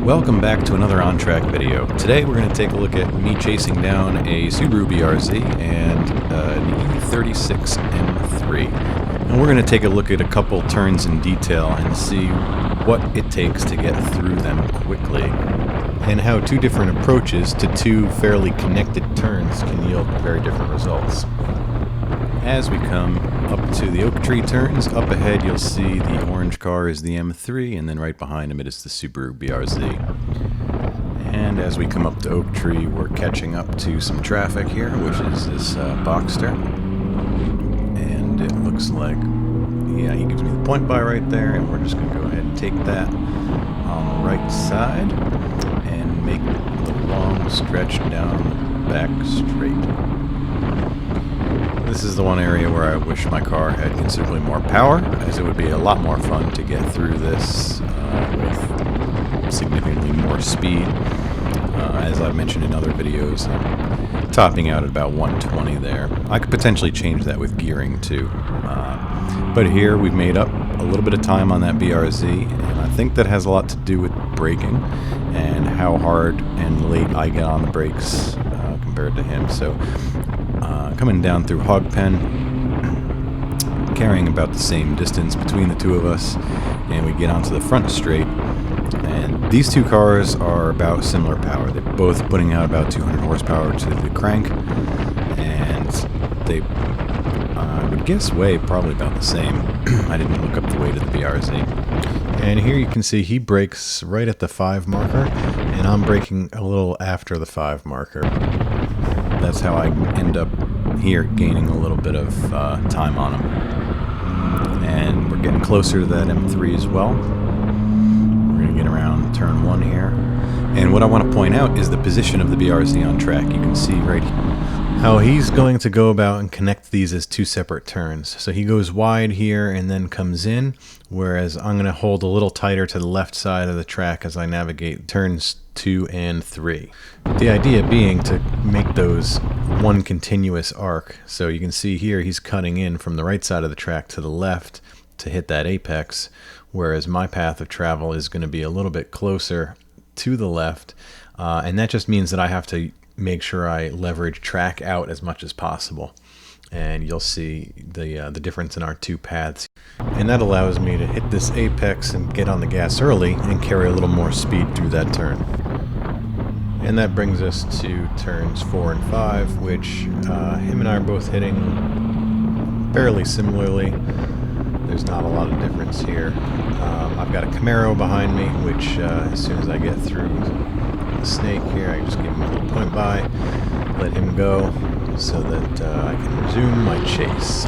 Welcome back to another on-track video. Today we're going to take a look at me chasing down a Subaru BRZ and an e36 M3. And we're going to take a look at a couple turns in detail and see what it takes to get through them quickly, and how two different approaches to two fairly connected turns can yield very different results. As we come up to the oak tree turns, up ahead you'll see the orange car is the M3, and then right behind him it is the Subaru BRZ. And as we come up to oak tree, we're catching up to some traffic here, which is this Boxster. And it looks like, yeah, he gives me the point by right there, and we're just going to go ahead and take that on the right side and make the long stretch down back straight. This is the one area where I wish my car had considerably more power, as it would be a lot more fun to get through this with significantly more speed. As I've mentioned in other videos, I'm topping out at about 120 there. I could potentially change that with gearing too. But here we've made up a little bit of time on that BRZ, and I think that has a lot to do with braking and how hard and late I get on the brakes compared to him. So coming down through Hogpen, carrying about the same distance between the two of us, and we get onto the front straight, and these two cars are about similar power. They're both putting out about 200 horsepower to the crank, and they, I would guess, weigh probably about the same. I didn't look up the weight of the BRZ. And here you can see he brakes right at the 5 marker, and I'm braking a little after the 5 marker. That's how I end up here gaining a little bit of time on him. And we're getting closer to that M3 as well. We're going to get around turn 1 here. And what I want to point out is the position of the BRZ on track. You can see right here how he's going to go about and connect these as two separate turns. So he goes wide here and then comes in, whereas I'm going to hold a little tighter to the left side of the track as I navigate turns 2 and 3. The idea being to make those one continuous arc. So you can see here he's cutting in from the right side of the track to the left to hit that apex, whereas my path of travel is going to be a little bit closer to the left, and that just means that I have to make sure I leverage track out as much as possible. And you'll see the difference in our two paths. And that allows me to hit this apex and get on the gas early and carry a little more speed through that turn. And that brings us to turns 4 and 5, which him and I are both hitting fairly similarly. There's not a lot of difference here. I've got a Camaro behind me, which as soon as I get through the snake here, I just give him a little point by, let him go, so that I can resume my chase.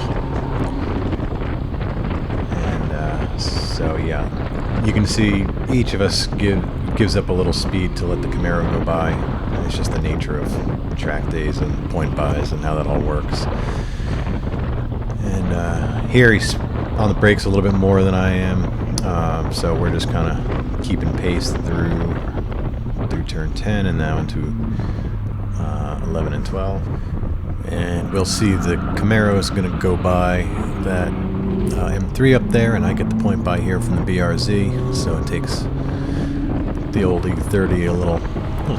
And so yeah, you can see each of us gives up a little speed to let the Camaro go by. It's just the nature of track days and point bys and how that all works. And here he's on the brakes a little bit more than I am, so we're just kind of keeping pace through turn 10 and now into 11 and 12. And we'll see the Camaro is going to go by that M3 up there, and I get the point by here from the BRZ, so it takes the old e30 a little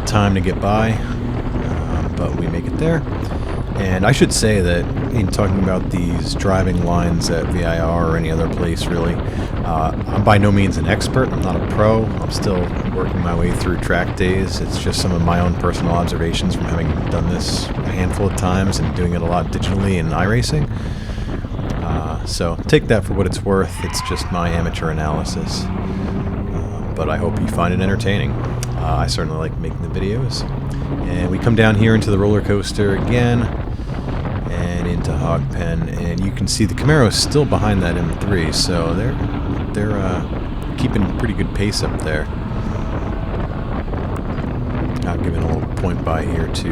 time to get by, but we make it there. And I should say that in talking about these driving lines at VIR or any other place really, I'm by no means an expert. I'm not a pro. I'm still working my way through track days. It's just some of my own personal observations from having done this a handful of times and doing it a lot digitally in iRacing. So take that for what it's worth. It's just my amateur analysis. But I hope you find it entertaining. I certainly like making the videos. And we come down here into the roller coaster again, and into Hogpen, and you can see the Camaro is still behind that M3, so they're keeping pretty good pace up there. I've given a little point by here to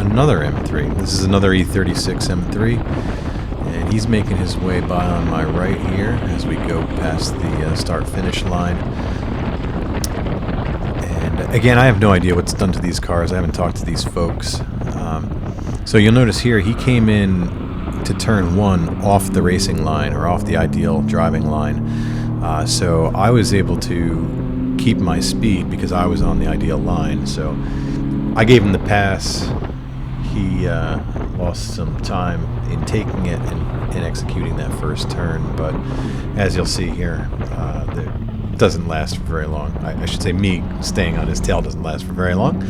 another M3. This is another e36 M3, and he's making his way by on my right here as we go past the start-finish line. Again, I have no idea what's done to these cars. I haven't talked to these folks. So you'll notice here he came in to turn 1 off the racing line, or off the ideal driving line. So I was able to keep my speed because I was on the ideal line. So I gave him the pass. He lost some time in taking it and executing that first turn, but as you'll see here, it doesn't last for very long. I should say me staying on his tail doesn't last for very long,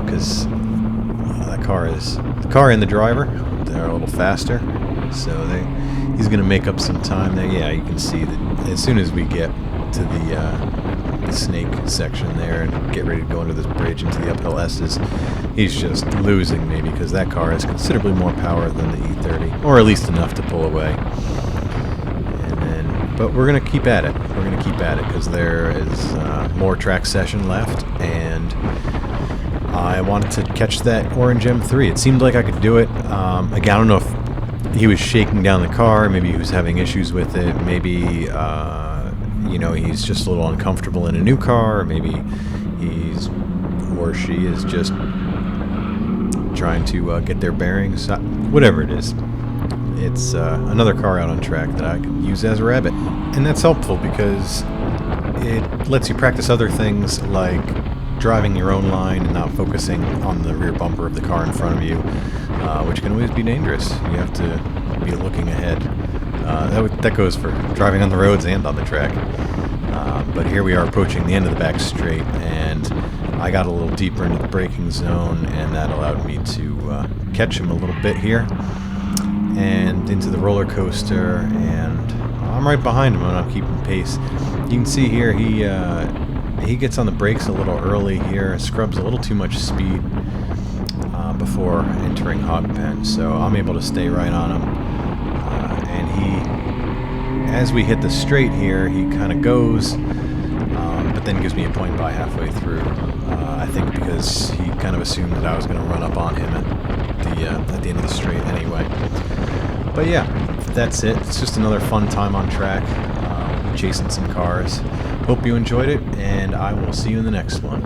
because the car and the driver, they're a little faster, so he's going to make up some time there. Yeah, you can see that as soon as we get to the snake section there and get ready to go under this bridge into the uphill S's, he's just losing me because that car has considerably more power than the E30, or at least enough to pull away. But we're going to keep at it. We're going to keep at it because there is more track session left, and I wanted to catch that orange M3. It seemed like I could do it. Again, I don't know if he was shaking down the car, maybe he was having issues with it, maybe you know, he's just a little uncomfortable in a new car, or maybe he's or she is just trying to get their bearings. Whatever it is. It's another car out on track that I can use as a rabbit. And that's helpful because it lets you practice other things like driving your own line and not focusing on the rear bumper of the car in front of you, which can always be dangerous. You have to be looking ahead. That goes for driving on the roads and on the track. But here we are approaching the end of the back straight, and I got a little deeper into the braking zone, and that allowed me to catch him a little bit here. And into the roller coaster, and I'm right behind him and I'm keeping pace. You can see here he gets on the brakes a little early here, scrubs a little too much speed before entering hog pen, so I'm able to stay right on him. And he, as we hit the straight here, he kind of goes, but then gives me a point by halfway through. I think because he kind of assumed that I was going to run up on him at the end of the straight anyway. But yeah, that's it. It's just another fun time on track, chasing some cars. Hope you enjoyed it, and I will see you in the next one.